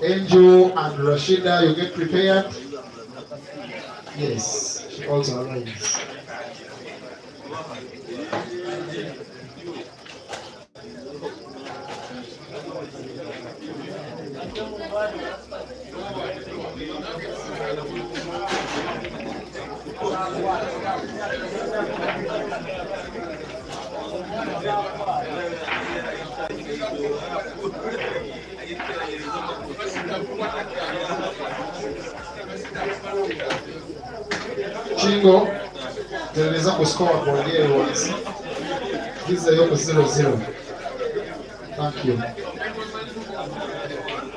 Angel and Rashida, you get prepared. Yes, she also arrives. Chingo, teleza ku scoreboard here once. Giza yoko 0-0. Thank you.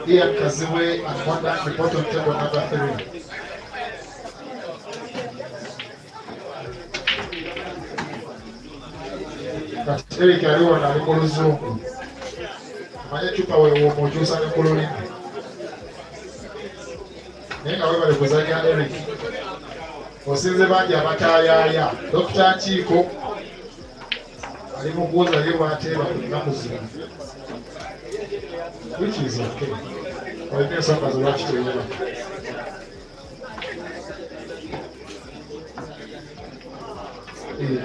Here KAZIBWE and Wanda report on table number 3. Eric Ariho na Likoluzungu. Manye chupa wewe mojusa ne koloni. Nenga wewe bali kuzanya Eric. Osinze bangi abatayaya. Dr. Chiko ali mukuza ye wateba kunamuzira. Which is okay. I think some as watch to you.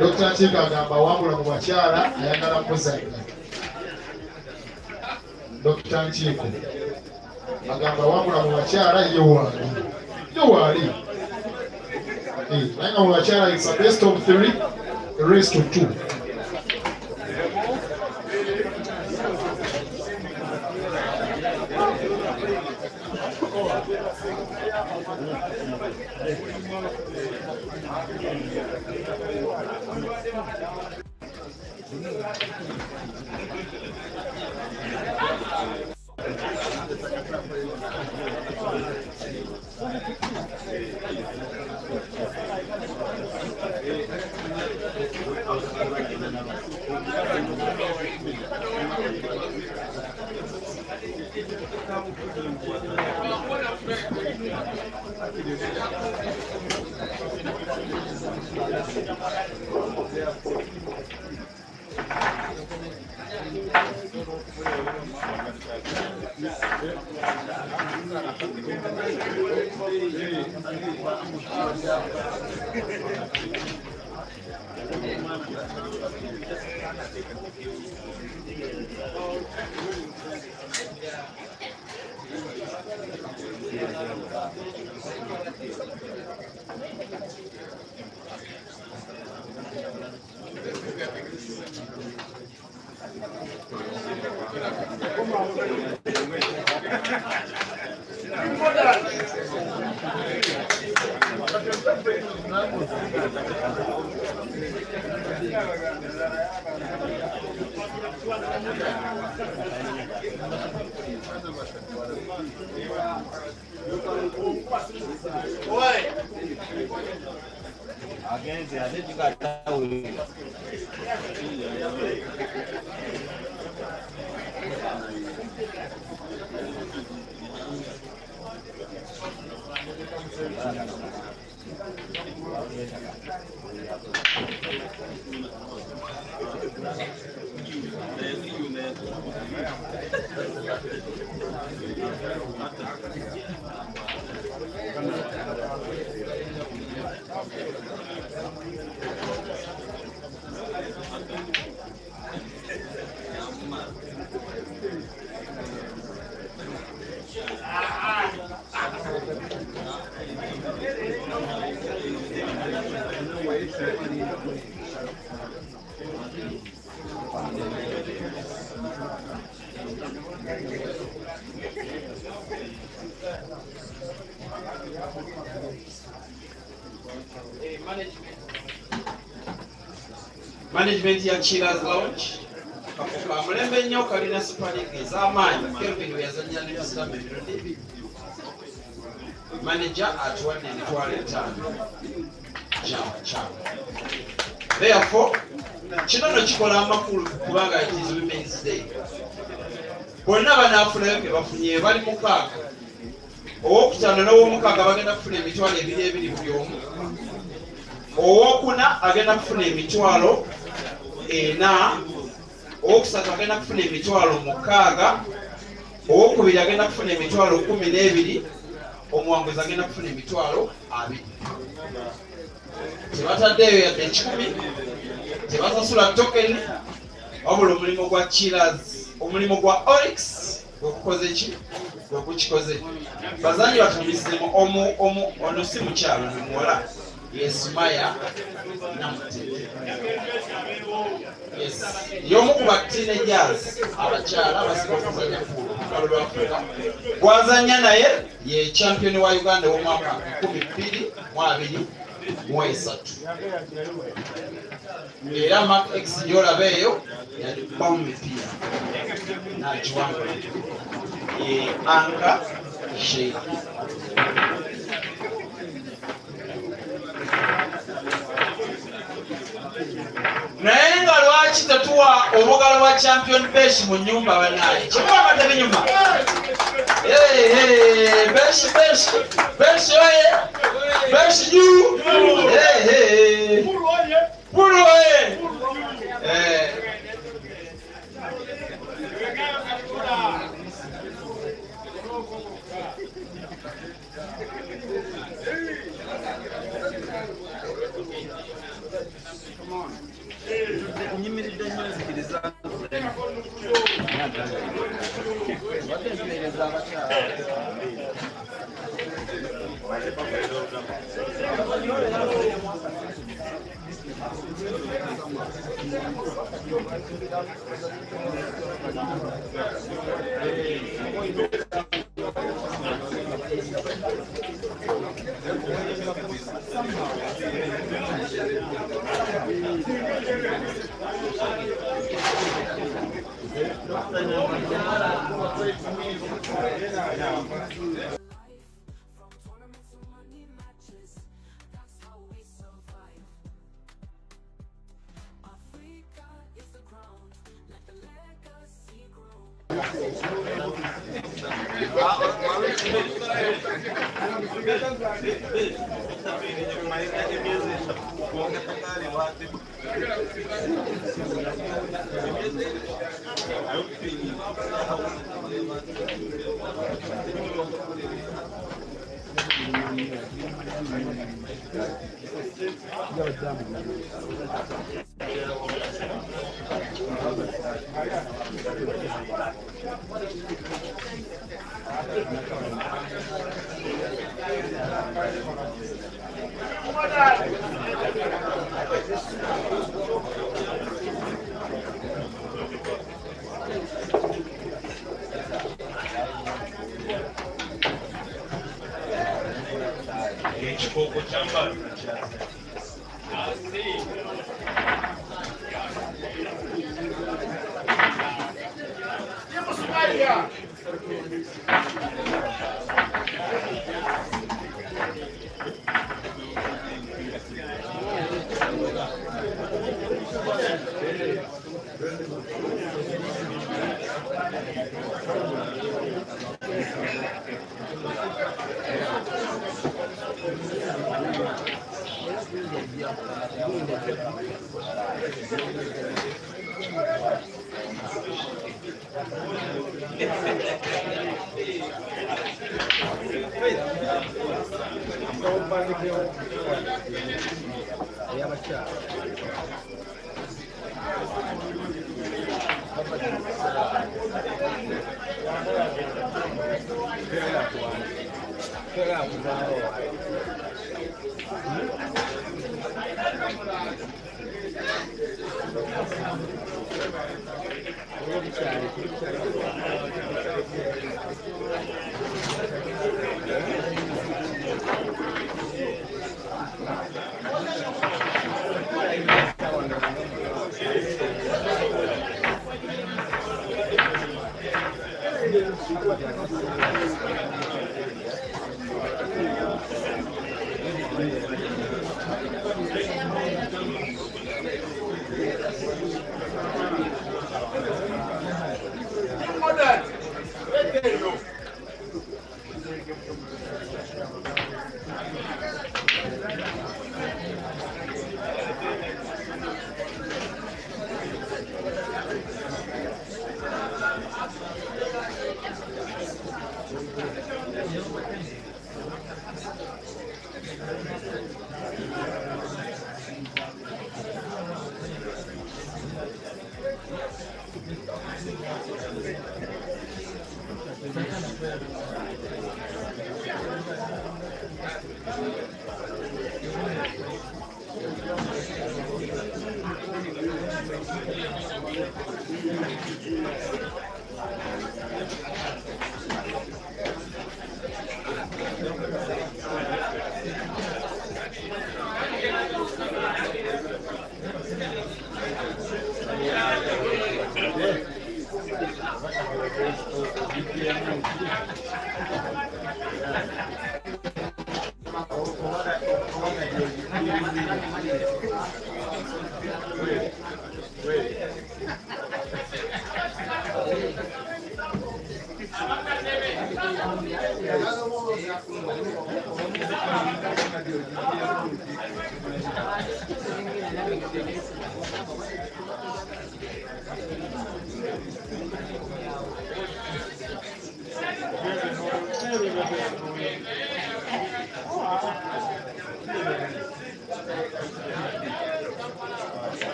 Dr. Chiko agamba wamula mu bakyala ayagala kuzanya. Dr. Chiko agamba wamula mu bakyala ye wali. Ye wali. Right now, it's a best of 3, a race to 2. Management ya Chila's Lounge kafuka mulembe nnyo kalina superleague ez'amaanyi Kelvin yazanya ne Stamp emirundi manager atuwadde emitwalo 5 therefore kino no kikola amakulu kubanga it is Women's Day bonna banaafunayo bye bafunye bali mukaaga owokutaano n'owomukaaga bagenda kufuna emitwalo 2 buli omu owokuna agenda kufuna emitwalo 4 owokusatu agenda kufuna emitwalo 6 owokubiri agenda kufuna emitwalo 12, omuwanguzi agenda kufuna emitwalo 20. Tebataddeyo yadde 10, tebasasula token, wabula omulimu gwa Cheers, omulimu gwa ORYX gwekukoze ki gwekukikoze. Bazanyi batunyumisemu ono si mukyalo ni muwala yesumaya namutete. Yes, y'omu ku teenagers abakyala abasinga okuzanya ku lukalu lwa Afrika. Gwazanya naye ye champion wa Uganda w'omwaka 2023. Era Mark X yolaba eyo yalikuba mu mipiira n'agiwangula. Anka Sheikh. Naye nga lwaki tetuwa obugalo bwa champion besh mu nyumba banaye? Kikwamate binyuma. Besh oye. Besh juu. Pulu oye.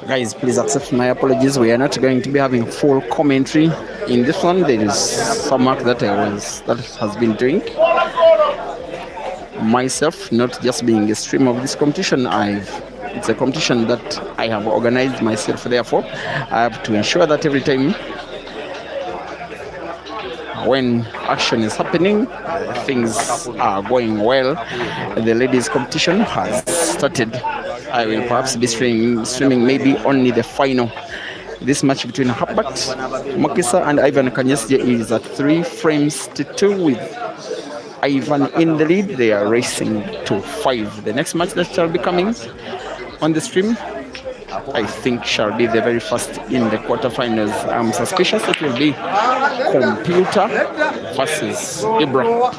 Guys, please accept my apologies. We are not going to be having full commentary in this one. There is some work that has been doing myself, not just being a streamer of this competition. It's a competition that I have organized myself. Therefore, I have to ensure that every time when action is happening, things are going well. The ladies' competition has started. I will perhaps be streaming maybe only the final. This match between HERBERT Mukisa and Ivan Kanyesje is at 3 frames to 2 with Ivan in the lead. They are racing to 5. The next match that shall be coming on the stream, I think, shall be the very first in the quarterfinals. I'm suspicious it will be Computer versus Ibrahim.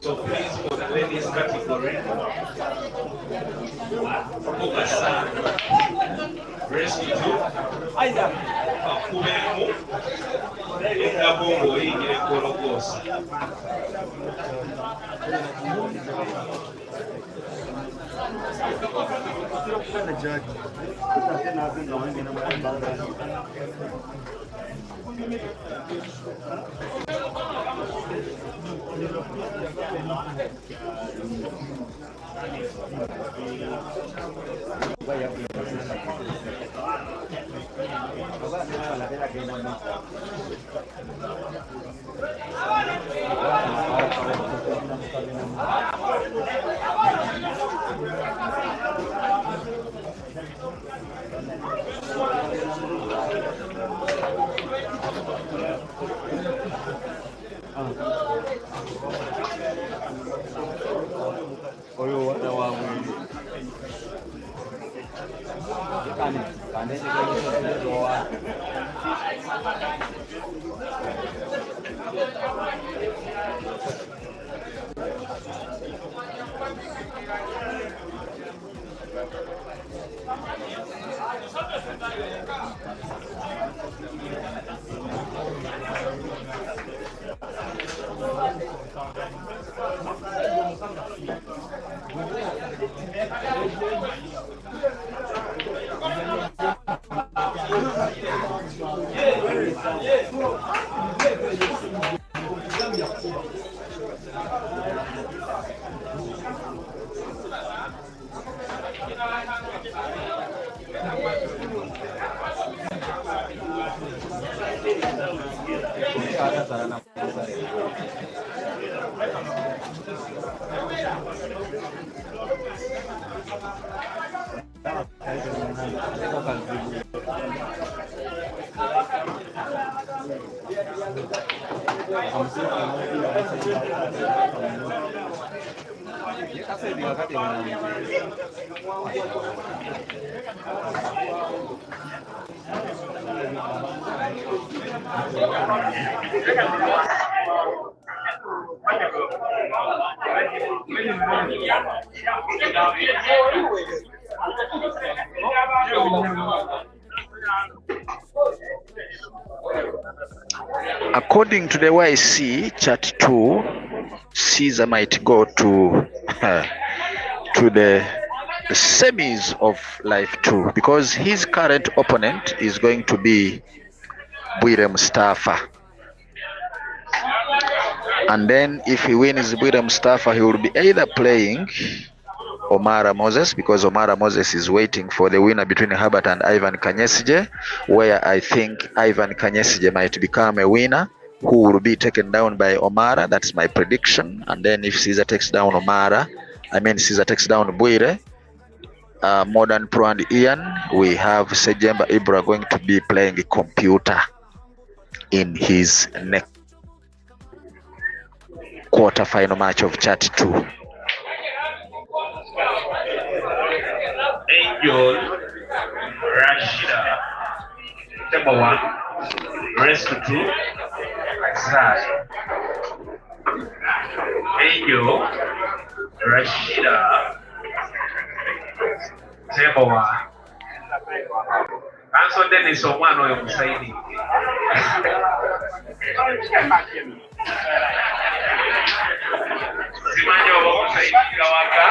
So please, for the ladies category, Mukasa, rescue Kubemu, Bongo, Kologosa. According to the way I see, chat 2, Caesar might go to the semis of Life 2 because his current opponent is going to be Bwire Mustafa. And then if he wins Bwire Mustafa, he will be either playing Omara Moses, because Omara Moses is waiting for the winner between Herbert and Ivan Kanyesije, where I think Ivan Kanyesije might become a winner who will be taken down by Omara. That's my prediction. And then if Caesar takes down Caesar takes down Bwire, Modern Pro and Ian, we have Sejjemba Ibra going to be playing a computer in his next quarter-final match of Chat 2. Angel Rashida, number 1, rest to 2, Azad. Angel Rashida, number 1. Answer Dennis Omano Musaidi. Simanyo Musaidi Kawaka.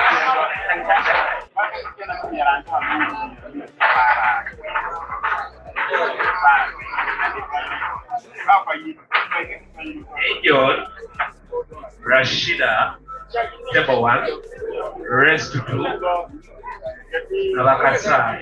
Angel Rashida, number 1, rest to 2, Navakasai.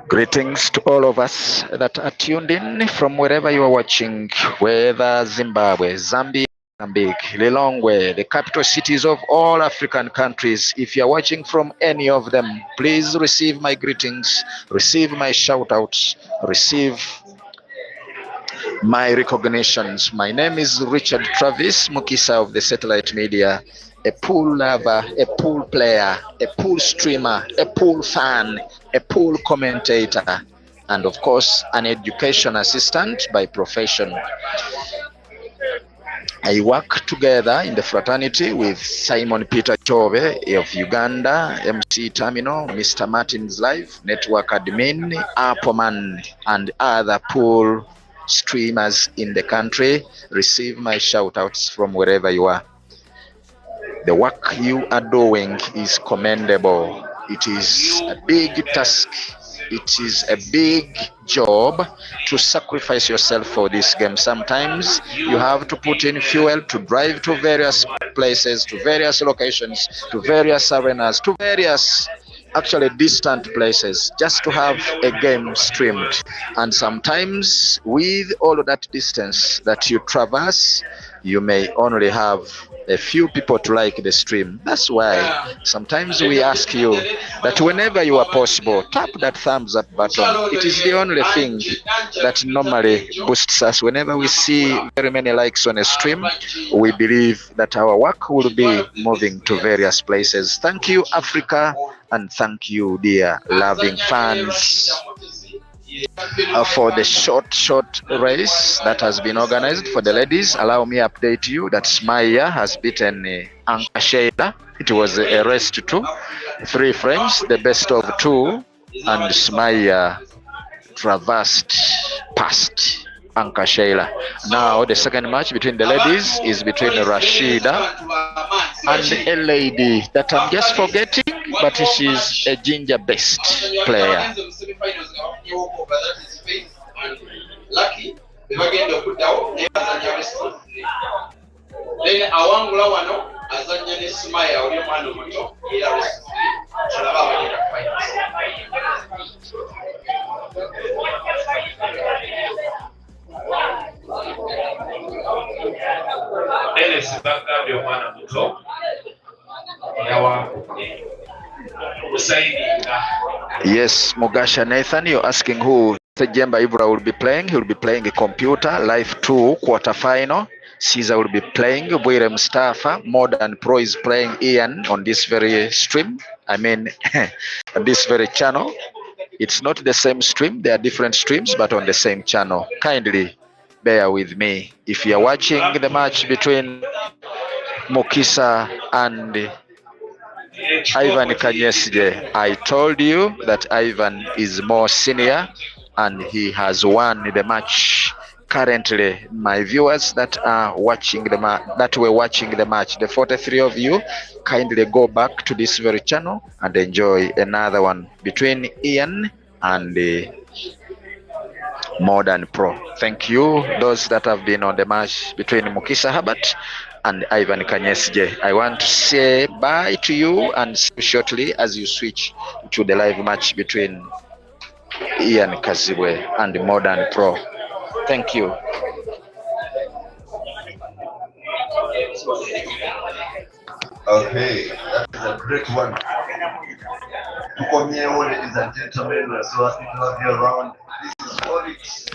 Greetings to all of us that are tuned in from wherever you are watching, whether Zimbabwe, Zambia, Mozambique, Lilongwe, the capital cities of all African countries. If you are watching from any of them, please receive my greetings, receive my shout outs, receive my recognitions. My name is Richard Travis Mukisa of the Satellite Media, a pool lover, a pool player, a pool streamer, a pool fan, a pool commentator, and of course an education assistant by profession. I work together in the fraternity with Simon Peter Chove of Uganda, MC Terminal, Mr. Martin's Live, Network Admin, Appleman, and other pool streamers in the country. Receive my shout outs from wherever you are. The work you are doing is commendable. It is a big task. It is a big job to sacrifice yourself for this game. Sometimes you have to put in fuel to drive to various places, to various locations, to various arenas, to various actually distant places just to have a game streamed. And sometimes with all of that distance that you traverse, you may only have a few people to like the stream. That's why sometimes we ask you that whenever you are possible, tap that thumbs up button. It is the only thing that normally boosts us. Whenever we see very many likes on a stream, we believe that our work will be moving to various places. Thank you, Africa, and thank you, dear loving fans, for the short race that has been organized for the ladies. Allow me update you that Smaya has beaten Anka Sheila. It was a race to 2, 3 frames, the best of 2, and Smaya traversed past Anka Sheila. Now the second match between the ladies is between Rashida and a lady that I'm just forgetting, but she's a ginger-based player. Lucky, then awangula wano azanya ne Smaya oli omwana omuto era LS bagambye omwana muto yawankubye okusaininga. Yes, Mugasha Nathan, you're asking who SSEJJEMBA Ibra will be playing. He will be playing a computer, Life 2 quarter-final. Caesar will be playing Ibrahim Mustafa. Modern Pro is playing Ian on this very stream. I mean, on this very channel. It's not the same stream. They are different streams, but on the same channel. Kindly bear with me. If you are watching the match between Mukisa and Ivan Kanyesije, I told you that Ivan is more senior and he has won the match. Currently, my viewers that are watching the that were watching the match, the 43 of you, kindly go back to this very channel and enjoy another one between Ian and the Modern Pro. Thank you, those that have been on the match between Mukisa Herbert and Ivan Kanyesije. I want to say bye to you and see you shortly as you switch to the live match between Ian KAZIBWE and the Modern Pro. Thank you. Okay, that is a great one. To come here, ladies and gentlemen, we're so happy to have you around. This is ORYX,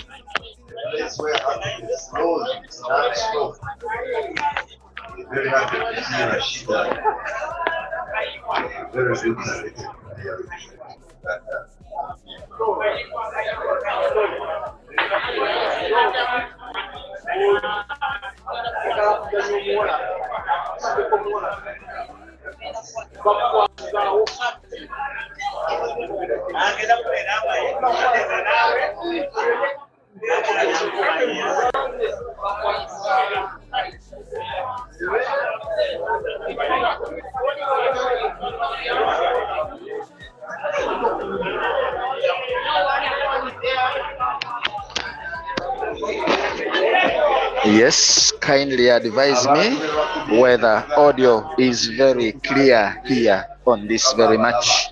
the place where happiness flows. It's not slow. We're very happy to see Rashida. Very good talented player. Yes, kindly advise me whether audio is very clear here on this very match.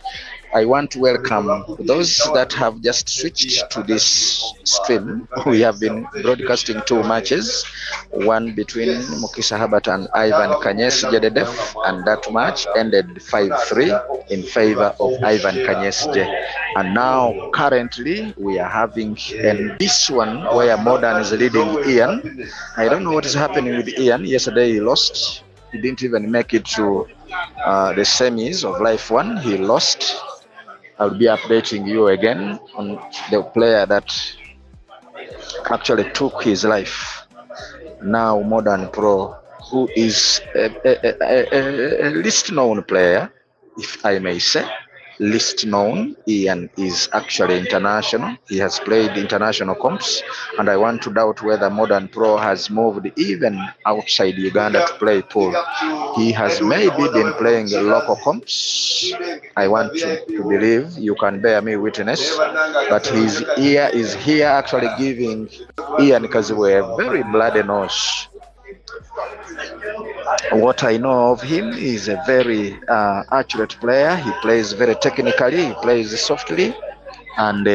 I want to welcome those that have just switched to this stream. We have been broadcasting two matches, one between Mukisa Herbert and Ivan Kanyesije, and that match ended 5-3 in favor of Ivan Kanyesije. And now currently we are having this one where Modern is leading Ian. I don't know what is happening with Ian. Yesterday he lost. He didn't even make it to the semis of Life 1. He lost. I'll be updating you again on the player that actually took his life. Now Modern Pro, who is a least known player, if I may say. Least known. Ian is actually international. He has played international comps, and I want to doubt whether Modern Pro has moved even outside Uganda to play pool. He has maybe been playing local comps. I want to believe, you can bear me witness, but his ear is here actually giving Ian KAZIBWE a very bloody nose. What I know of him is a very accurate player. He plays very technically, he plays softly, and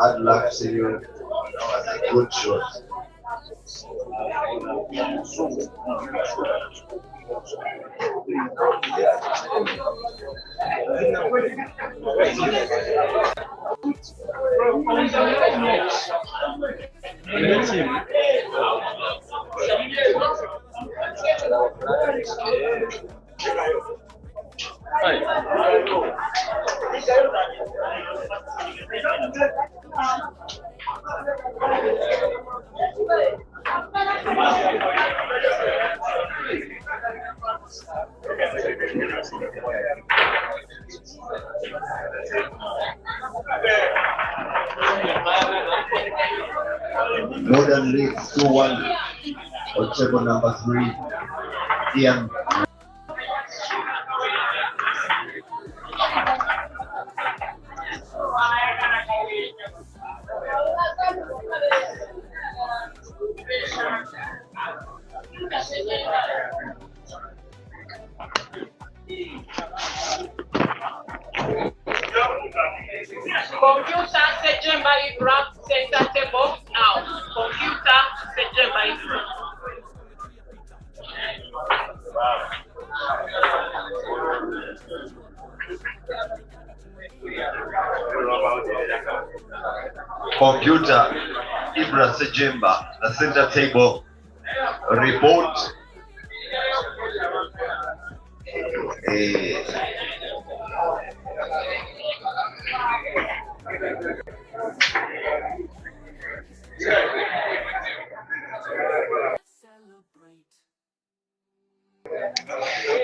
I'd like to see you as a good shot. Modern leads 2-1 on table number 3. Ian. Computer SSEJJEMBA Ibrahim center table now. Computer SSEJJEMBA Ibrahim. Computer Ibrahim SSEJJEMBA, the center table. Report.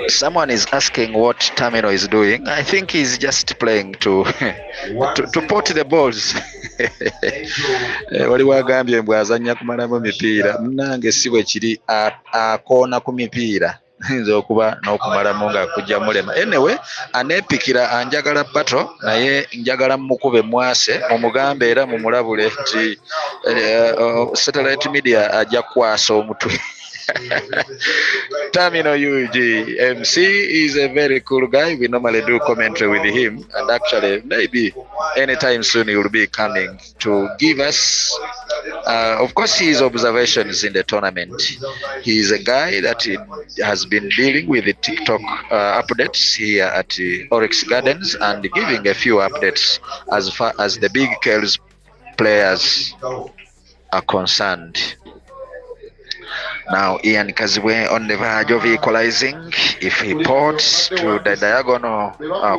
Someone is asking what Tamino is doing. I think he's just playing to pot the balls. Wali wagambye mbwe azanya kumalamu mipiira munange si bwe kiri akoona ku mipiira nze okuba n'okumalamu nga kujja mulema. Anyway, aneepikira anjagala bato naye njagala mukube mwase mumugambe era mumulabule nti satellite media ajja kukwasa omutwe. Tamino UG MC is a very cool guy. We normally do commentary with him, and actually maybe anytime soon he will be coming to give us of course his observations in the tournament. He is a guy that has been dealing with the TikTok updates here at the ORYX Gardens and giving a few updates as far as the big Kells players are concerned. Now Ian KAZIBWE on the verge of equalizing. If he ports to the diagonal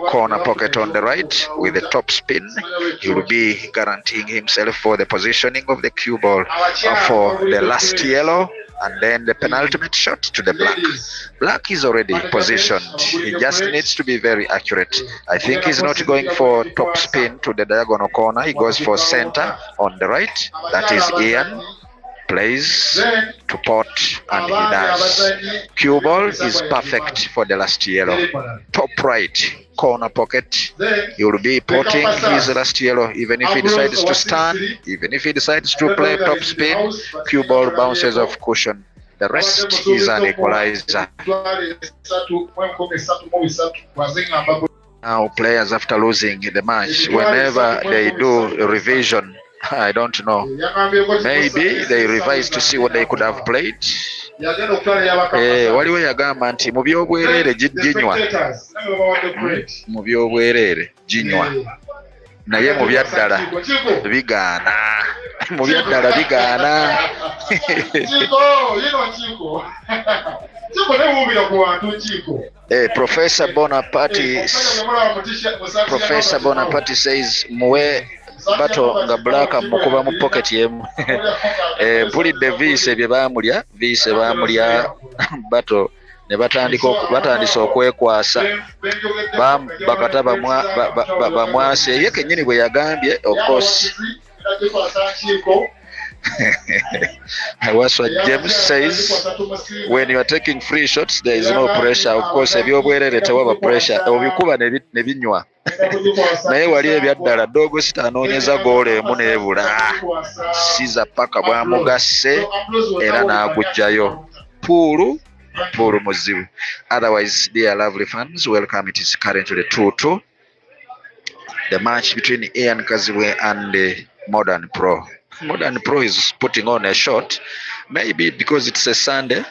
corner pocket on the right with the top spin, he will be guaranteeing himself for the positioning of the cue ball for the last yellow and then the penultimate shot to the black. Black is already positioned. He just needs to be very accurate. I think he's not going for top spin to the diagonal corner. He goes for center on the right. That is Ian. Plays to pot and he does. Cue ball is perfect for the last yellow. Top right corner pocket. He will be potting his last yellow even if he decides to stand, even if he decides to play top spin. Cue ball bounces off cushion. The rest is an equalizer. Now players after losing the match, whenever they do a revision, I don't know. Maybe they revise to see what they could have played. Waliwo yagamba nti mu by'obwereere ginywa. Mu by'obwereere ginywa. Naye mu byaddala bigaana. Mu byaddala bigaana. Professor Bonaparte says muwe bato nga black mukuba mu pocket yemu. Mpulidde viise bye baamulya bato ne batandisa okwekwasa bakata bamwase ye kennyini bwe yagambye of course. Waswa James says when you are taking free shots there is no pressure. Of course ebyobwerere tewaba pressure obikuba ne binywa. Naye wali ebyaddala dogo sitanoonyeza goolo emu n'ebula. Siza paka bwamugasse era n'agugjayo. Poolu muzibu. Otherwise, dear lovely fans, welcome. It is currently 2-2. The match between Ian KAZIBWE and Modern Pro. Modern Pro is putting on a shot, maybe because it's a Sunday.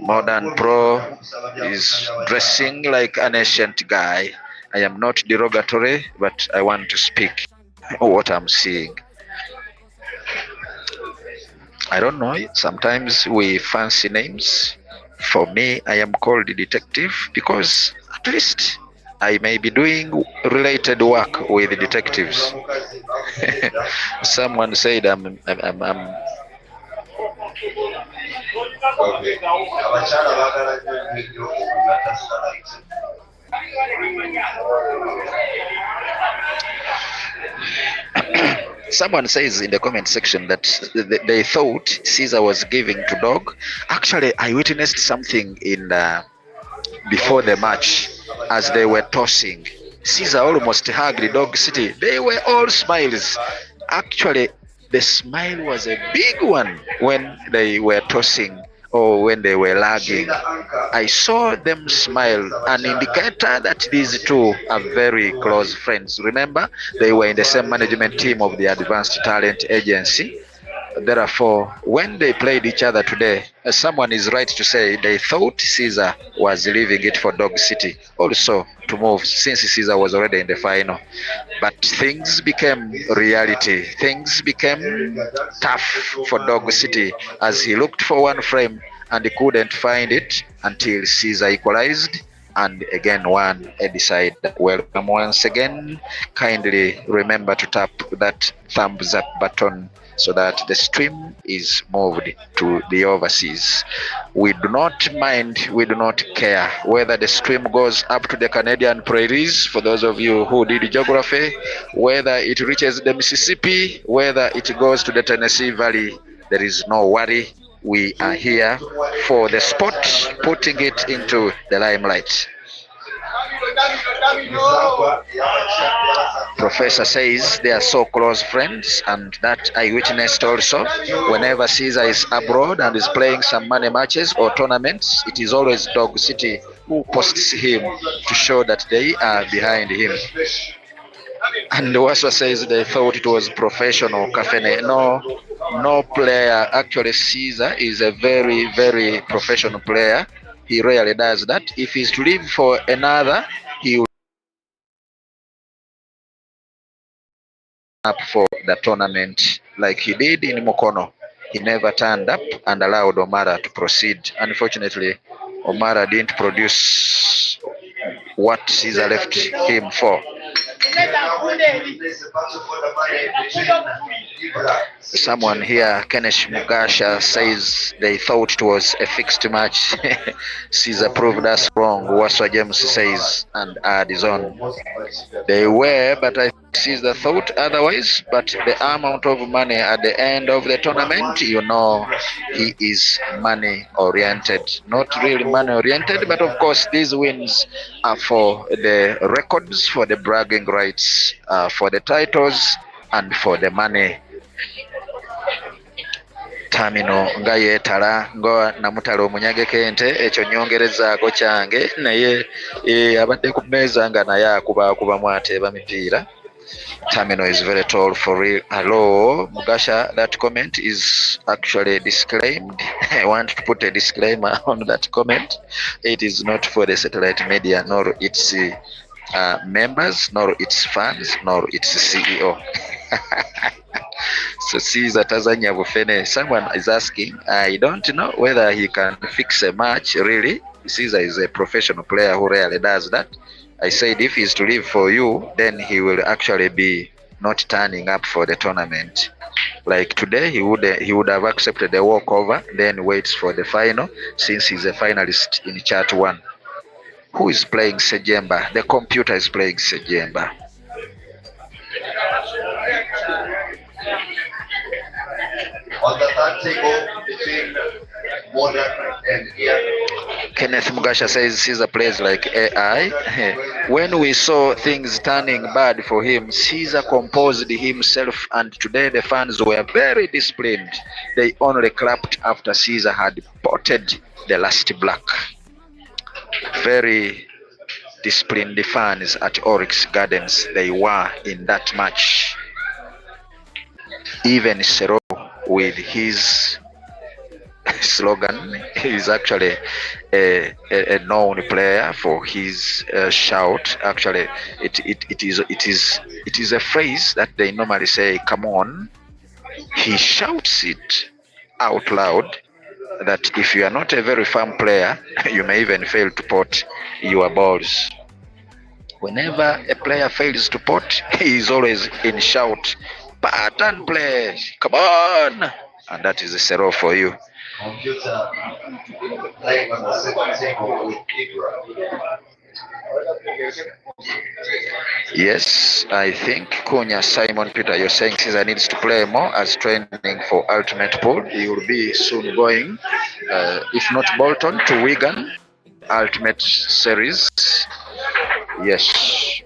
Modern Pro is dressing like an ancient guy. I am not derogatory, but I want to speak what I'm seeing. I don't know, sometimes we fancy names. For me, I am called detective because at least I may be doing related work with detectives. Someone said I'm Someone says in the comment section that they thought Caesar was giving to dog. Actually, I witnessed something in before the match as they were tossing. Caesar almost hugged Dog City. They were all smiles. Actually, the smile was a big one when they were tossing or when they were lagging, I saw them smile, an indicator that these two are very close friends. Remember, they were in the same management team of the Advanced Talent Agency. Therefore, when they played each other today, someone is right to say they thought Caesar was leaving it for Dog City also to move, since Caesar was already in the final. But things became reality. Things became tough for Dog City as he looked for one frame and he couldn't find it until Caesar equalized and again won a decide. Welcome once again. Kindly remember to tap that thumbs up button so that the stream is moved to the overseas. We do not mind, we do not care whether the stream goes up to the Canadian prairies, for those of you who did geography, whether it reaches the Mississippi, whether it goes to the Tennessee Valley. There is no worry. We are here for the sport, putting it into the limelight. Professor says they are so close friends, and that I witnessed also. Whenever Caesar is abroad and is playing some money matches or tournaments, it is always Dog City who posts him to show that they are behind him. And also says they thought it was professional. Kafene, no player. Actually, Caesar is a very, very professional player. He rarely does that. If he's to live for another, he will up for the tournament like he did in Mukono. He never turned up and allowed Omara to proceed. Unfortunately, Omara didn't produce what Caesar left him for. Someone here, Kenneth Mugasha, says they thought it was a fixed match. Caesar proved us wrong, Waswa James says, and adds on. They were, but I Caesar thought otherwise. But the amount of money at the end of the tournament, you know, he is money oriented. Not really money oriented, but of course these wins are for the records, for the bragging rights, for the titles, and for the money. Tamino nga yeetala nga namutala omunyage kente ekyo nyongerezaako kyange naye abadde ku mmeeza nga naye akubamu ateeba mipiira. Tamino is very tall for real. Hello, Mugasha, that comment is actually disclaimed. I want to put a disclaimer on that comment. It is not for the satellite media, nor its members, nor its fans, nor its CEO. So Caesar Tanzania Bufene, someone is asking, I don't know whether he can fix a match, really. Caesar is a professional player who rarely does that. I said if he's to live for you, then he will actually be not turning up for the tournament. Like today, he would have accepted the walkover, then waits for the final, since he's a finalist in Chat 1. Who is playing SSEJJEMBA? The computer is playing SSEJJEMBA. On the third table between modern and ear. Kenneth Mugasha says Caesar plays like AI. When we saw things turning bad for him, Caesar composed himself, and today the fans were very disciplined. They only clapped after Caesar had potted the last black. Very disciplined fans at ORYX Gardens they were in that match. Even Sero with his slogan, is actually a known player for his shout. Actually, it is a phrase that they normally say, come on. He shouts it out loud that if you are not a very firm player, you may even fail to pot your balls. Whenever a player fails to pot, he is always in shout, pattern play, come on. And that is a zero for you. Computer playing on the second table with Ibrahim. Yes, I think Kunya Simon Peter, you're saying Caesar needs to play more as training for Ultimate Pool. He will be soon going, if not Bolton, to Wigan, Ultimate Series. Yes.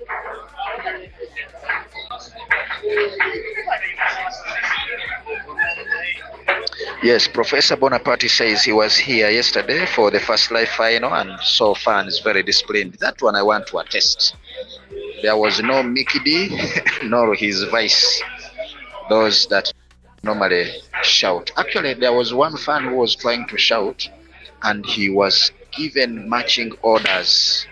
Yes, Professor Bonaparte says he was here yesterday for the first live final and so far is very disciplined. That one I want to attest. There was no Mickey D nor his vice, those that normally shout. Actually, there was one fan who was trying to shout and he was given marching orders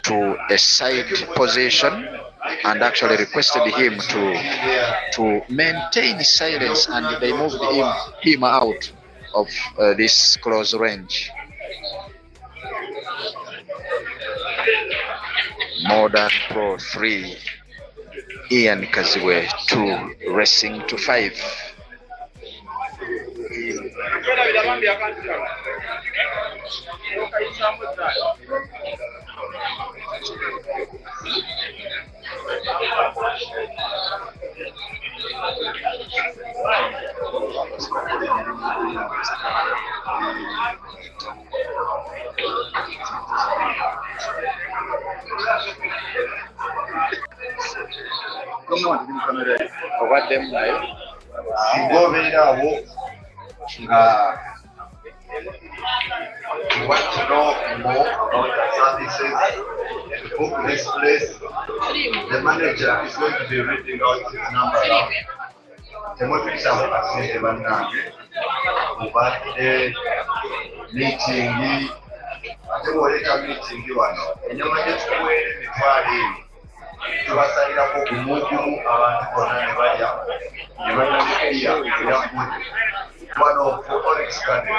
to a side position and actually requested him to maintain silence, and they moved him out of this close range. Modern Pro 3, Ian KAZIBWE 2, racing to 5. You want to know more about the services, to book this place, the manager is going to be reading out his number now. The motivation of the Banange, birthday, meeting, meeting one. And you might just go in the party. Tubasalirako kumugumu abantu bonna ne balya ne banyamukira ebyaggwe wano ku ORYX Garden.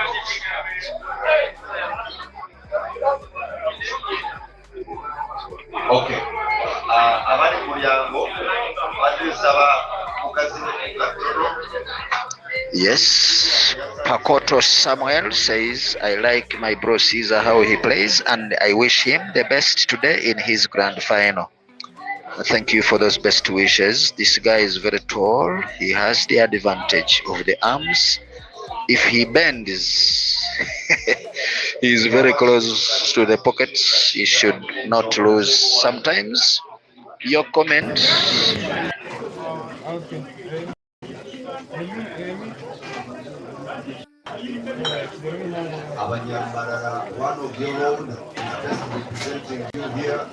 Okay. Abali ku mulyango batusaba mukazibwe katono. Yes, Pakoto Samuel says, I like my bro Caesar how he plays and I wish him the best today in his grand final. Thank you for those best wishes. This guy is very tall. He has the advantage of the arms. If he bends, he's very close to the pockets. He should not lose sometimes. Your comment? Abanyambarara, one of your own is just representing you here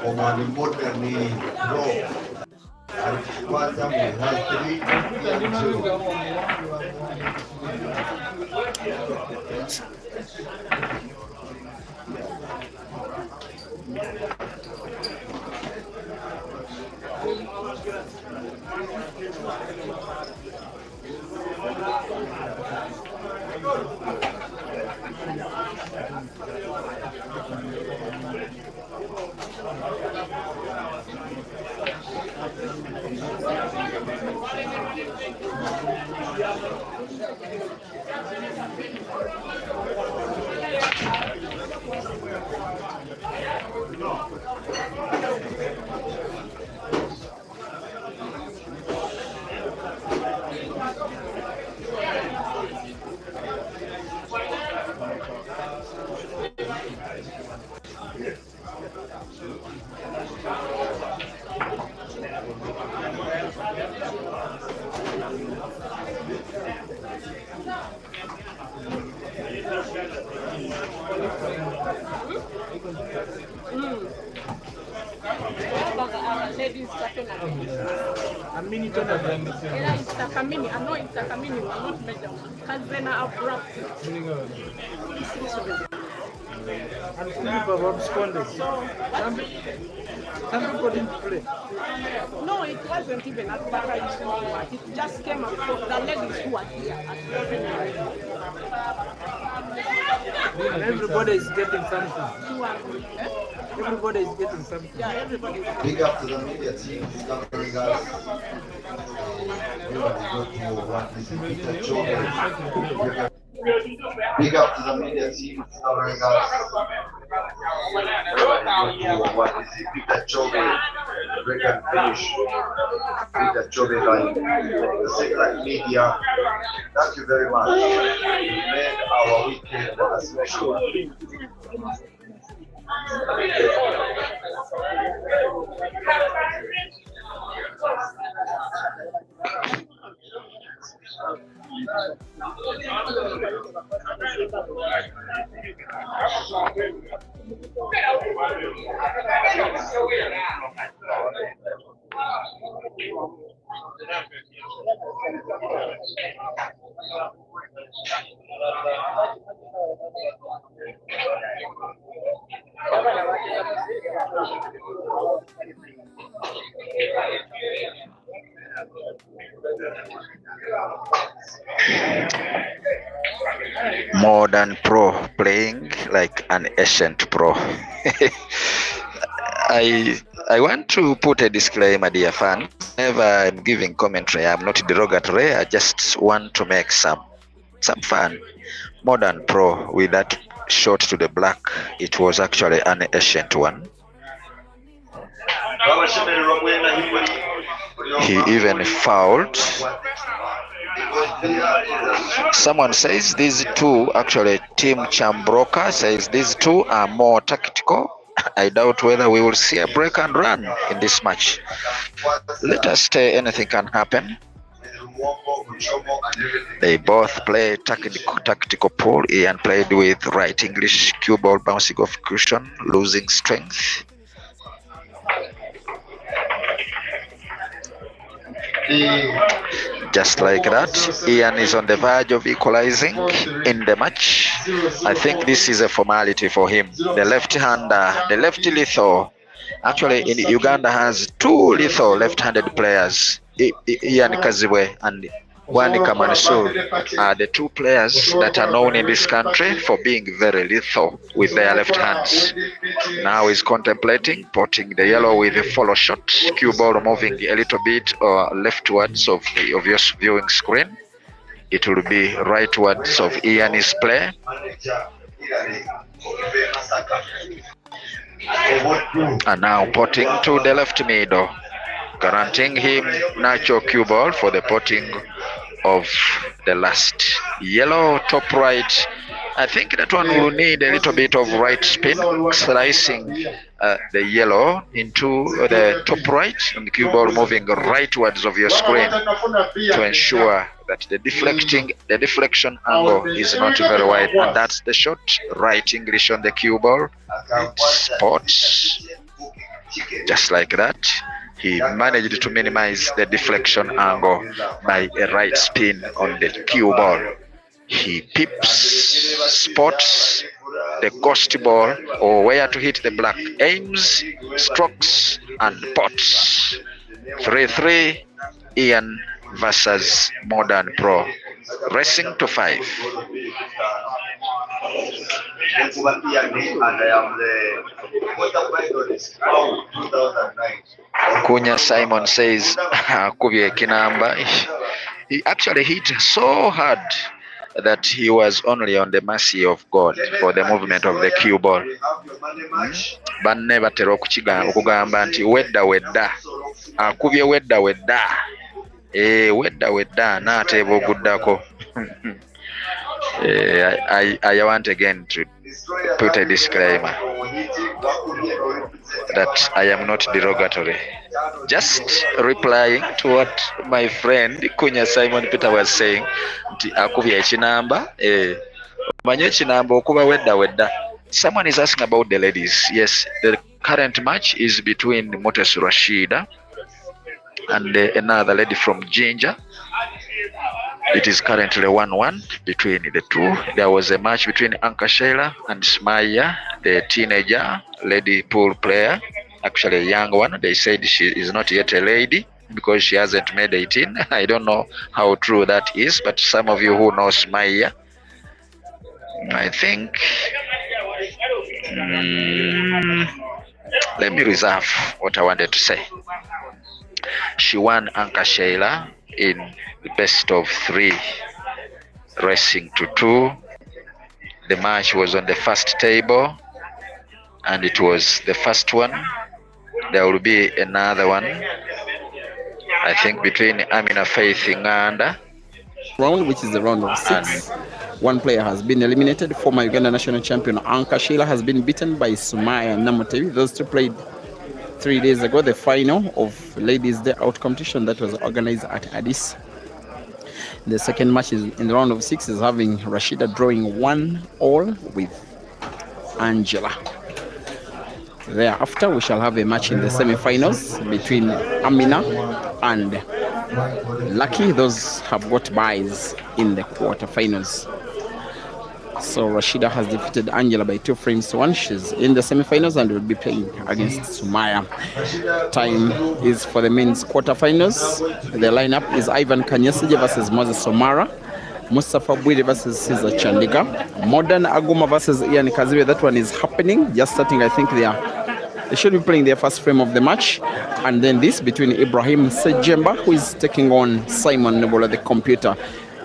on the modern law. And Kwanza we have 3 and 'Some people didn't play. No, it wasn't even as bad as it was. It just came up for the ladies who are here. And everybody is getting something. Everybody is getting something. Yeah, everybody is getting. Big up to the media team covering us. Everybody got to know what this is. Big up to the media team covering us. What is it? Peter Chobe, break and finish. Peter Chobe line. The Secret Media, thank you very much. You made our weekend a special. Modern pro playing like an ancient pro. I want to put a disclaimer, dear fan. Whenever I'm giving commentary, I'm not derogatory. I just want to make some fun. Modern pro with that shot to the black, it was actually an ancient one. He even fouled. Someone says these two, actually Team Chambroka says these two are more tactical. I doubt whether we will see a break and run in this match. Let us say anything can happen. They both play tactical pool. Ian played with right English cue ball bouncing off cushion, losing strength. Just like that, Ian is on the verge of equalizing in the match. I think this is a formality for him. The left-hander, the lefty lethal. Actually, in Uganda has two lethal left-handed players, Ian KAZIBWE and BWANIKA Mansoor are the two players that are known in this country for being very lethal with their left hands. Now he's contemplating potting the yellow with a follow shot, cue ball moving a little bit leftwards of your viewing screen. It will be rightwards of Ian's play. And now potting to the left middle, guaranteeing him natural cue ball for the potting of the last yellow top right. I think that one will need a little bit of right spin, slicing the yellow into the top right and the cue ball moving rightwards of your screen to ensure that the deflection angle is not very wide. And that's the shot, right English on the cue ball. It spots just like that. He managed to minimize the deflection angle by a right spin on the cue ball. He pips, spots the ghost ball or where to hit the black, aims, strokes, and pots. 3-3, Ian versus Modern Pro. Racing to 5. Kunya Simon says Kubye Kinamba. He actually hit so hard that he was only on the mercy of God for the movement of the cue ball. Banne batera okugamba nti wedda akubye wedda n'ateeba oguddako. I want again to put a disclaimer that I am not derogatory. Just replying to what my friend Kunya Simon Peter was saying. Akubye ekinamba, manye ekinamba okuba wedda. Someone is asking about the ladies. Yes, the current match is between Motes Rashida and another lady from Ginger. It is currently 1-1 between the two. There was a match between Anka Sheila and Smaya, the teenager lady pool player, actually a young one. They said she is not yet a lady because she hasn't made 18. I don't know how true that is, but some of you who know Smaya, I think, let me reserve what I wanted to say. She won Anka Sheila in the best of 3, racing to 2. The match was on the first table and it was the first one. There will be another one, I think, between Amina Faith Nganda. Round, which is the round of 6. One player has been eliminated. Former Uganda national champion Anka Sheila has been beaten by Sumaya Namutebi. Those two played 3 days ago the final of Ladies' Day Out competition that was organized at Addis. The second match is in the round of 6 is having Rashida drawing 1-1 with Angela. Thereafter, we shall have a match in the semi-finals between Amina and Lucky. Those have got buys in the quarterfinals. So Rashida has defeated Angela by 2 frames to 1. She's in the semi-finals and will be playing against Sumaya. Time is for the men's quarterfinals. The lineup is Ivan Kanyesije versus Moses Somara, Mustafa Bwire versus Cesar Chandiga, Modern Aguma versus Ian KAZIBWE. That one is happening, just starting. I think they should be playing their first frame of the match. And then this between Ibrahim SSEJJEMBA, who is taking on Simon Nebola, the computer.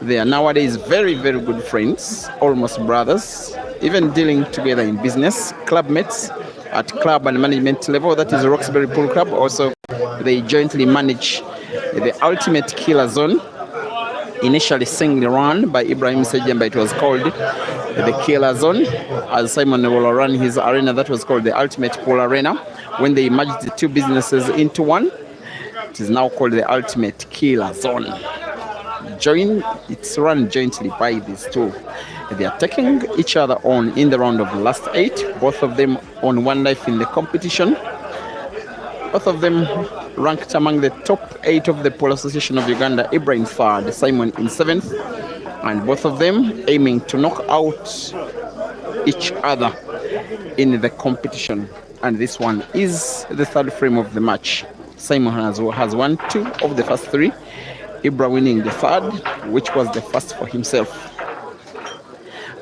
They are nowadays very, very good friends, almost brothers, even dealing together in business, club mates at club and management level. That is Roxbury Pool Club. Also, they jointly manage the Ultimate Killer Zone. Initially singly run by Ibrahim SSEJJEMBA, it was called the Killer Zone. As Simon Nebola ran his arena, that was called the Ultimate Pool Arena. When they merged the two businesses into one, it is now called the Ultimate Killer Zone. It's run jointly by these two. They are taking each other on in the round of the last 8. Both of them on 1 life in the competition. Both of them ranked among the top 8 of the Pool Association of Uganda. Ibrahim 3rd, Simon in 7th, and both of them aiming to knock out each other in the competition. And this one is the 3rd frame of the match. Simon has won 2 of the first 3. Ibra winning the 3rd, which was the first for himself.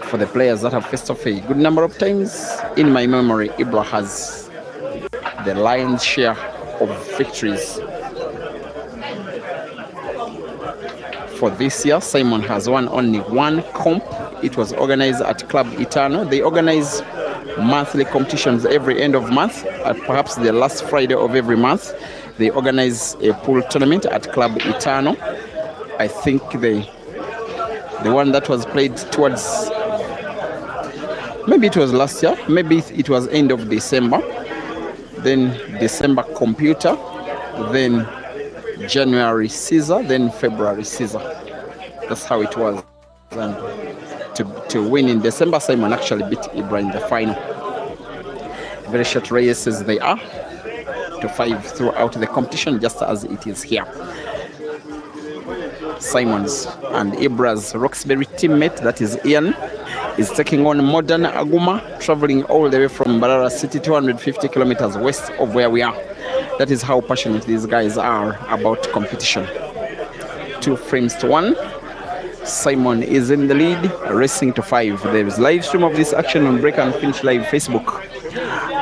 For the players that have faced off a good number of times, in my memory, Ibra has the lion's share of victories. For this year, Simon has won only 1 comp. It was organized at Club Eternal. They organize monthly competitions every end of month, perhaps the last Friday of every month. They organize a pool tournament at Club Eternal. I think the one that was played towards, maybe it was last year, maybe it was end of December, then December computer, then January Caesar, then February Caesar. That's how it was. And to win in December, Simon actually beat Ibrahim in the final. Very short races they are, to 5 throughout the competition, just as it is here. Simon's and Ibra's Roxbury teammate, that is Ian, is taking on Modern Aguma, traveling all the way from Barara City, 250 kilometers west of where we are. That is how passionate these guys are about competition. 2 frames to 1. Simon is in the lead, racing to 5. There is live stream of this action on Break and Finish Live Facebook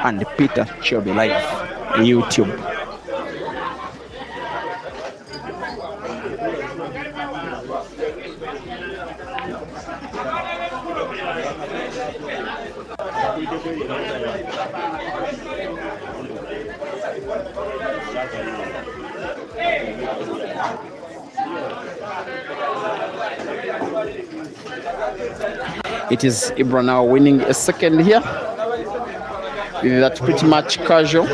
and Peter Chobe Live YouTube. It is Ibra now winning a second here with that pretty much casual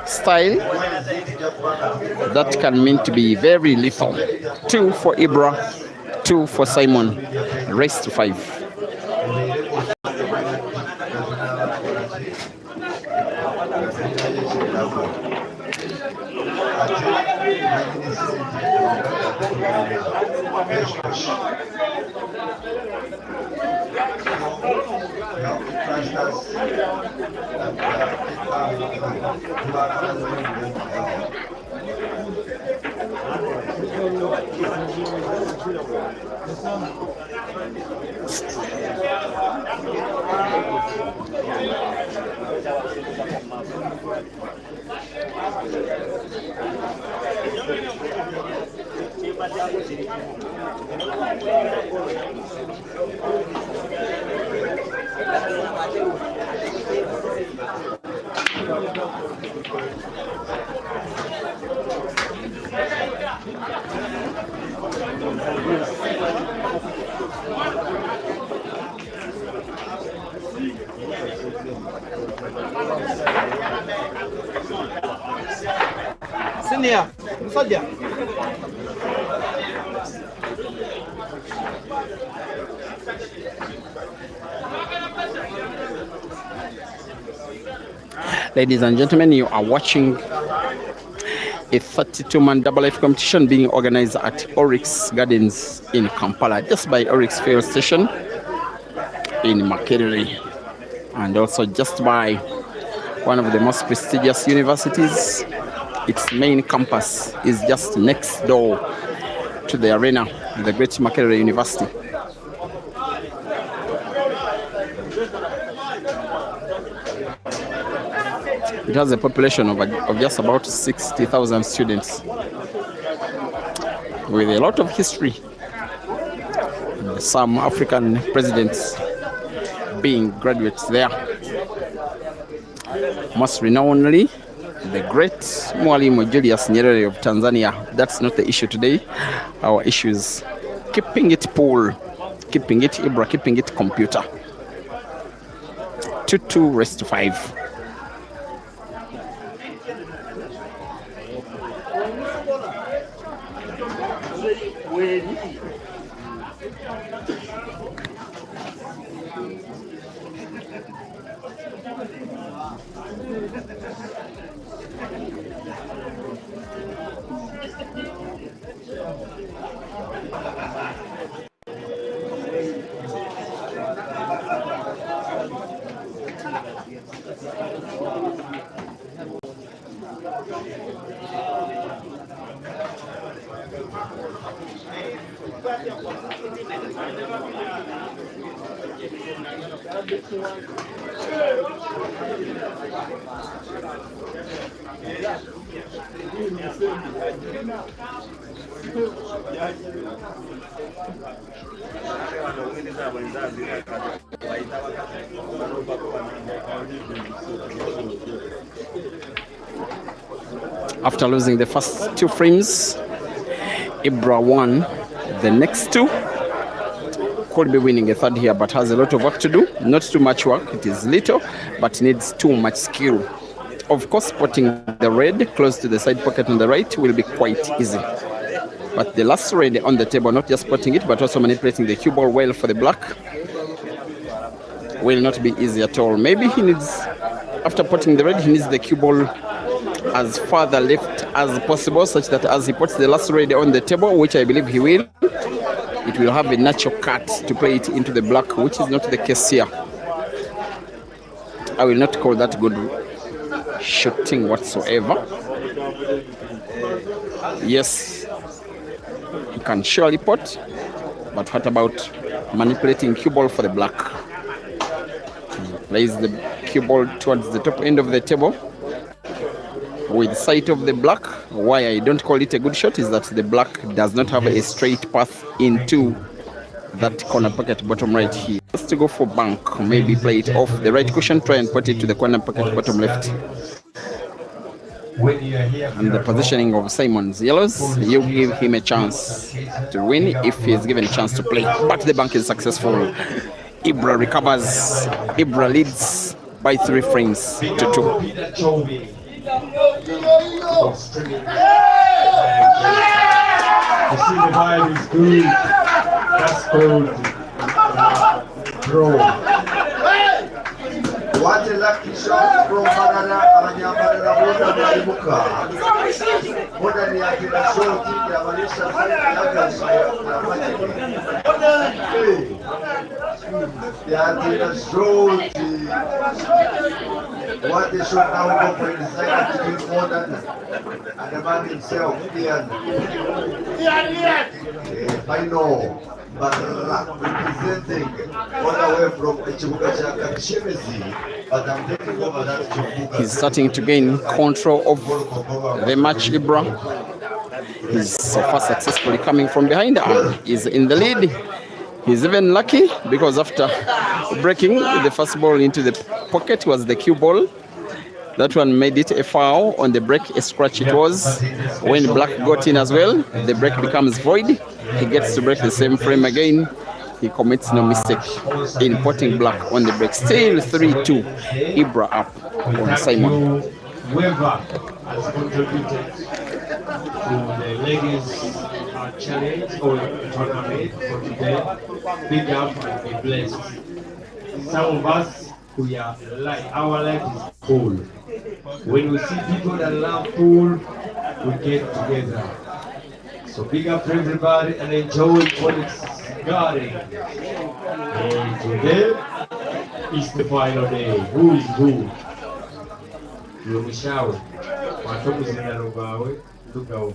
style that can mean to be very lethal. 2 for Ibra, 2 for Simon. Race to 5. Senior, Mfadia. Ladies and gentlemen, you are watching a 32-man double life competition being organized at ORYX Gardens in Kampala, just by ORYX Fuel Station. in Makerere, and also just by one of the most prestigious universities. Its main campus is just next door to the arena, the Great Makerere University. It has a population of just about 60,000 students, with a lot of history. Some African presidents being graduates there. Most renownedly, the great Mwalimu Julius Nyerere of Tanzania. That's not the issue today. Our issue is keeping it pool, keeping it Ibra, keeping it computer. 2-2-5. After losing the first 2 frames, Ibra won the next 2. Could be winning a third here, but has a lot of work to do. Not too much work, it is little, but needs too much skill. Of course, spotting the red close to the side pocket on the right will be quite easy. But the last red on the table, not just spotting it, but also manipulating the cue ball well for the black, will not be easy at all. Maybe he needs, after potting the red, he needs the cue ball as farther left as possible, such that as he puts the last red on the table, which I believe he will, it will have a natural cut to play it into the black, which is not the case here. I will not call that good shooting whatsoever. Yes, he can surely pot, but what about manipulating cue ball for the black? He plays the cue ball towards the top end of the table with sight of the black. Why I don't call it a good shot is that the black does not have a straight path into that corner pocket bottom right. He has to go for bank, maybe play it off the right cushion, try and put it to the corner pocket bottom left. And the positioning of Simon's yellows, you give him a chance to win if he is given a chance to play. But the bank is successful. Ibra recovers. Ibra leads by 3 frames to 2. You see the vibe is good. That's called draw. What a lucky shot from Banana Abanyambarana Wona Mwalimuka. Wona ni akina shoti ya Manisha Yaga shoti. What they should now go for inside to be more than and the man himself, I know, but representing all the way from Chibuka Chimezi, but I'm taking over that Chibuka. He's starting to gain control of the match, Ibra. He's so far successfully coming from behind and is in the lead. He's even lucky because after breaking the first ball into the pocket was the cue ball. That one made it a foul on the break, a scratch it was. When black got in as well, the break becomes void. He gets to break the same frame again. He commits no mistake in putting black on the break. Still 3-2. Ibra up on Simon. Whoever has contributed to the ladies challenge or tournament for today, big up and be blessed. Some of us, we are like, our life is pool. When we see people that love pool, we get together. So big up everybody and enjoy ORYX garden. And today, It's the final day. Who is who? Lumushawe. Watoku zina rubawe. Look out.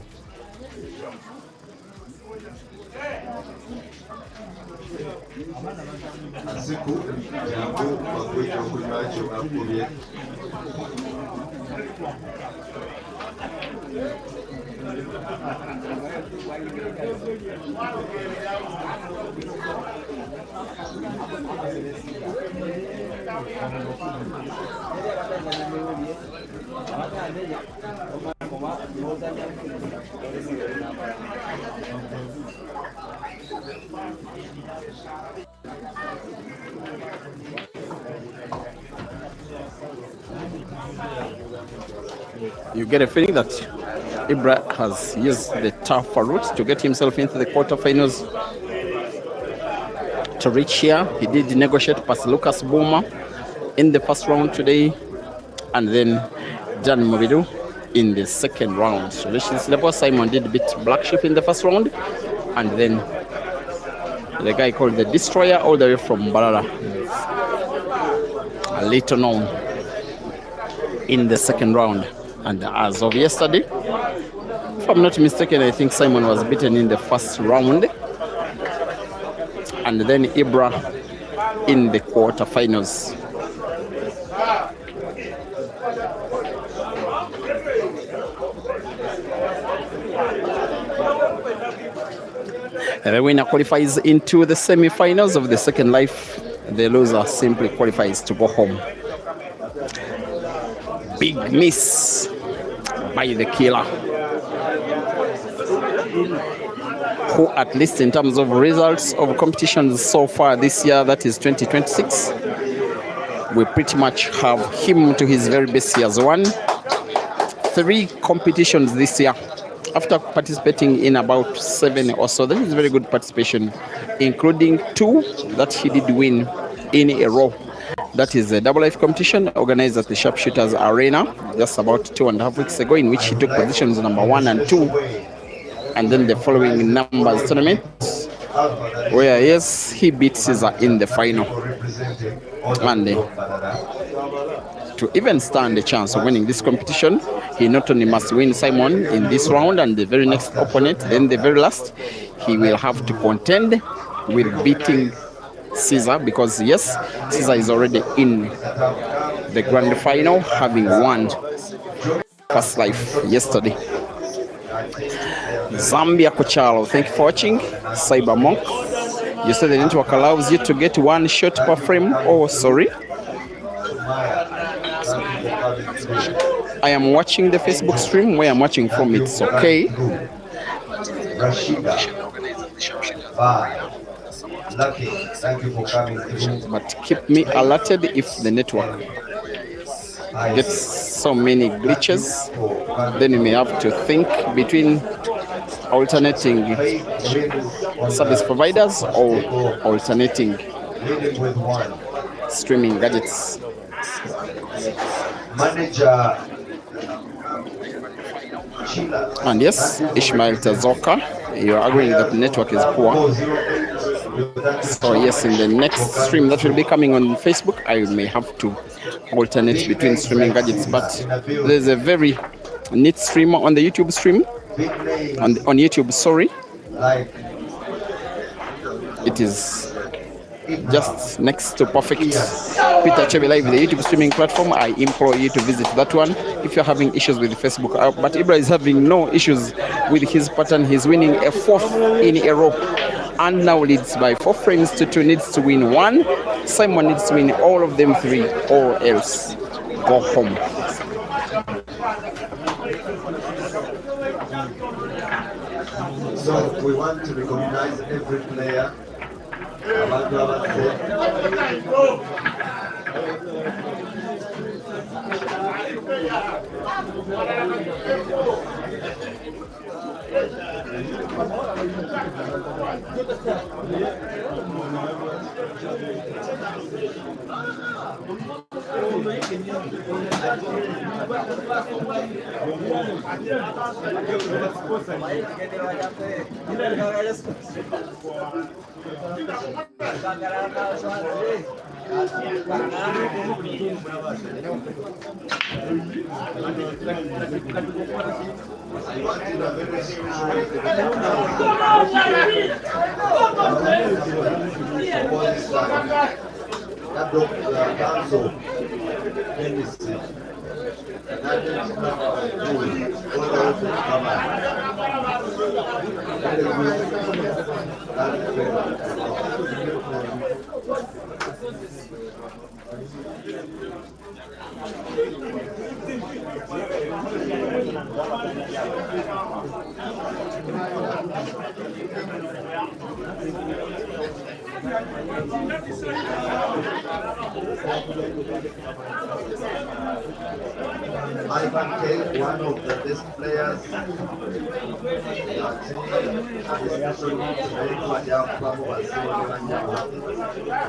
Asiku jambo makwito kunywacho ngakubye. You get a feeling that Ibrahim has used the tougher route to get himself into the quarterfinals. To reach here, he did negotiate past Lucas Boma in the first round today, and then Jan Mobidu in the second round. So reach this level, Simon did beat Black Sheep in the first round, and then the guy called the Destroyer all the way from Barara, a little known, in the second round. And as of yesterday, if I'm not mistaken, I think Simon was beaten in the first round, and then Ibra in the quarterfinals. The winner qualifies into the semi-finals of the second life. The loser simply qualifies to go home. Big miss by the killer, who at least in terms of results of competitions so far this year, that is 2026, we pretty much have him to his very best. He has won 3 competitions this year after participating in about 7 or so. That is very good participation, including 2 that he did win in a row. That is a double life competition organized at the Sharpshooters Arena just about 2.5 weeks ago, in which he took positions number 1 and 2. And then the following numbers tournament, where yes, he beat Caesar in the final. And to even stand a chance of winning this competition, he not only must win Simon in this round and the very next opponent, then the very last, he will have to contend with beating Caesar, because yes, Caesar is already in the grand final, having won first life yesterday. Zambia Kochalo, thank you for watching. Cyber Monk, you said the network allows you to get 1 shot per frame. Oh, sorry. I am watching the Facebook stream. Where I'm watching from, it's okay. Lucky, thank you for coming. But keep me alerted if the network gets so many glitches. Then you may have to think between alternating service providers or alternating streaming gadgets. Manager And yes, Ishmael Tazoka, you're agreeing that the network is poor. So yes, in the next stream that will be coming on Facebook, I may have to alternate between streaming gadgets. But there's a very neat stream on the YouTube stream, on YouTube, sorry. It is just next to perfect. Peter Chebe Live, the YouTube streaming platform. I implore you to visit that one if you're having issues with Facebook. But Ibrahim is having no issues with his pattern. He's winning a 4th in a row, and now leads by 4 frames to 2. Needs to win 1. Simon needs to win all of them 3, or else go home. So we want to recognize every player. Ivan K, one of the best players.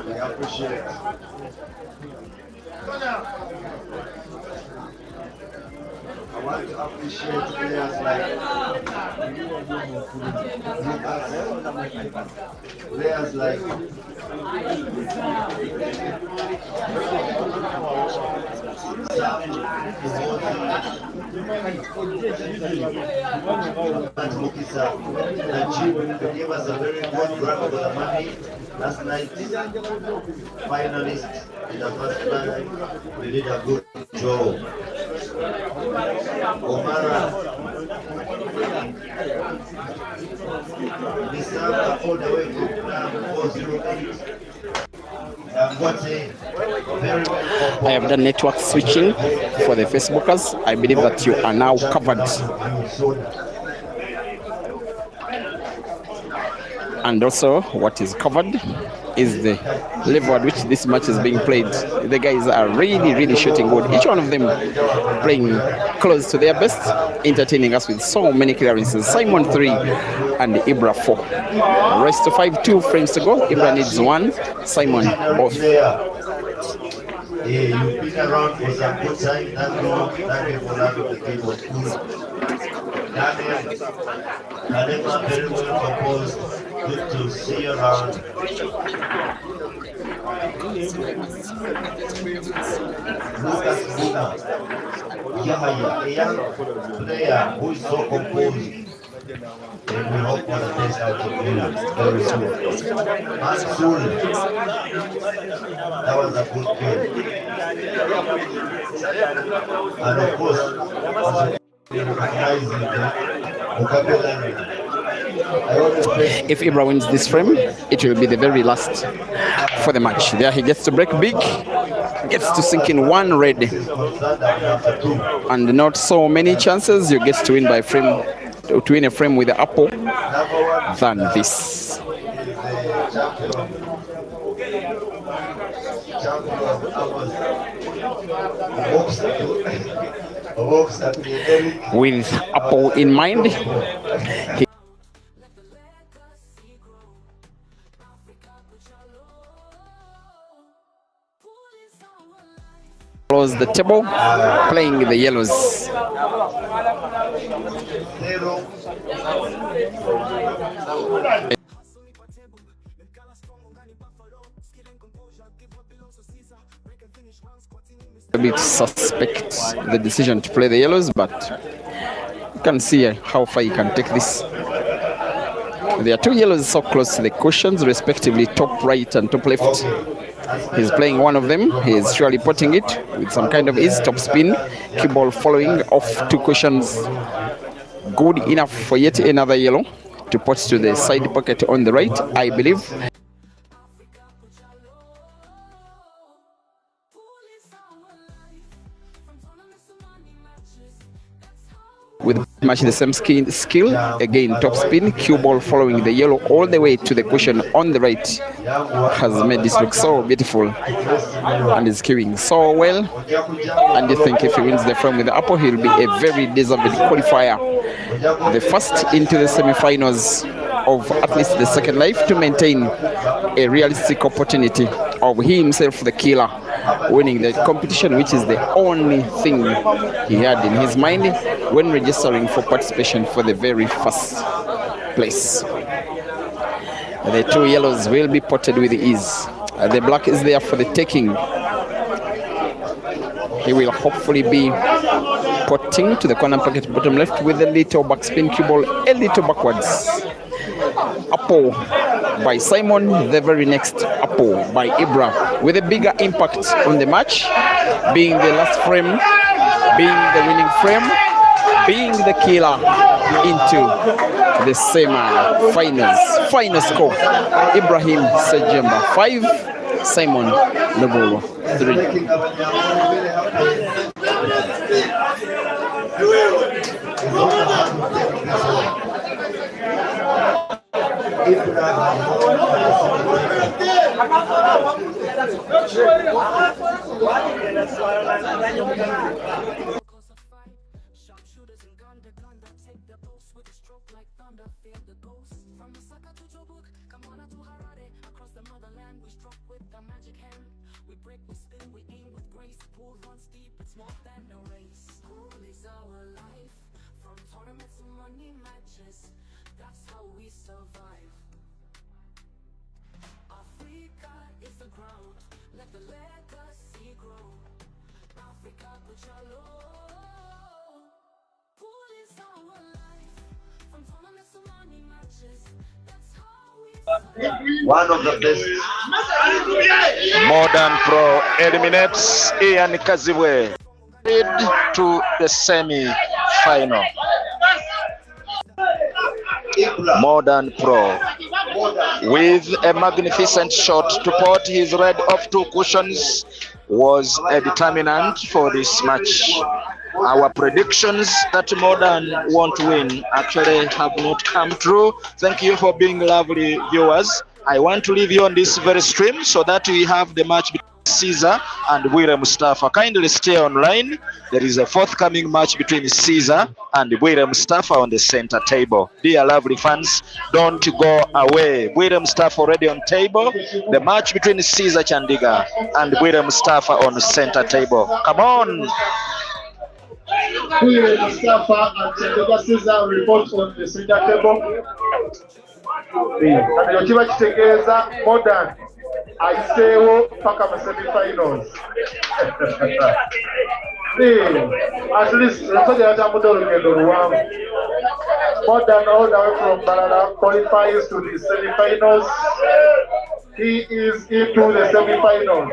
I appreciate. I want to appreciate players like Lucas, players like HERBERT Mukisa. The team gave us a very good run for the money last night. Finalists in the first round, we did a good job. Omara, Nisanga all the way from Plan 408. I have done network switching for the Facebookers. I believe that you are now covered. And also what is covered is the level at which this match is being played. The guys are really shooting good. Each one of them playing close to their best, entertaining us with so many clearances. Simon 3 and Ibra 4. Rest to 5, 2 frames to go. Ibra needs 1, Simon both. You've been around for some good time. Daniel for the game was good. Daniel, very well composed. Good to see you around. Lucas Buna, Yahaya, a young player who is so composed. And we hope for the best out of him very soon. MANSOOR, that was a good game. And of course, recognizing the vocabulary. If Ibra wins this frame, it will be the very last for the match. There he gets to break big, gets to sink in 1 red, and not so many chances you get to win by frame, to win a frame with the apple than this. With apple in mind, he close the table, playing the yellows. A bit suspect the decision to play the yellows, but you can see how far you can take this. There are 2 yellows so close to the cushions, respectively top right and top left. He's playing one of them. He is surely putting it with some kind of ease. Top spin, cue ball following off 2 cushions. Good enough for yet another yellow to put to the side pocket on the right, I believe. With much the same skill, again top spin, cue ball following the yellow all the way to the cushion on the right has made this look so beautiful and is cueing so well. And you think if he wins the frame with the apple, he'll be a very deserved qualifier, the first into the semi-finals of at least the second life, to maintain a realistic opportunity of he himself, the killer, winning the competition, which is the only thing he had in his mind when registering for participation for the very first place. The 2 yellows will be potted with ease. The black is there for the taking. He will hopefully be putting to the corner pocket bottom left with a little backspin cue ball, a little backwards. Apple by Simon, the very next apple by Ibrahim, with a bigger impact on the match, being the last frame, being the winning frame, being the killer into the semi-finals. Final score, Ibrahim SSEJJEMBA 5, Simon Noble 3. One of the best. Modern Pro eliminates Ian KAZIBWE to the semi-final. Modern Pro with a magnificent shot to put his red off 2 cushions was a determinant for this match. Our predictions that Modern won't win actually have not come true. Thank you for being lovely viewers. I want to leave you on this very stream so that we have the match between Caesar and William Mustafa. Kindly stay online. There is a forthcoming match between Caesar and William Mustafa on the center table. Dear lovely fans, don't go away. William Mustafa already on table. The match between Caesar Chandiga and William Mustafa on the center table. Come on. William Mustafa and Chandiga Caesar report on the center table. And Yochiba Chitegeza, Modern, Aisewo, Paka semi-finals. At least, Modern all the way from Balala qualifies to the semi-finals. He is into the semi-finals.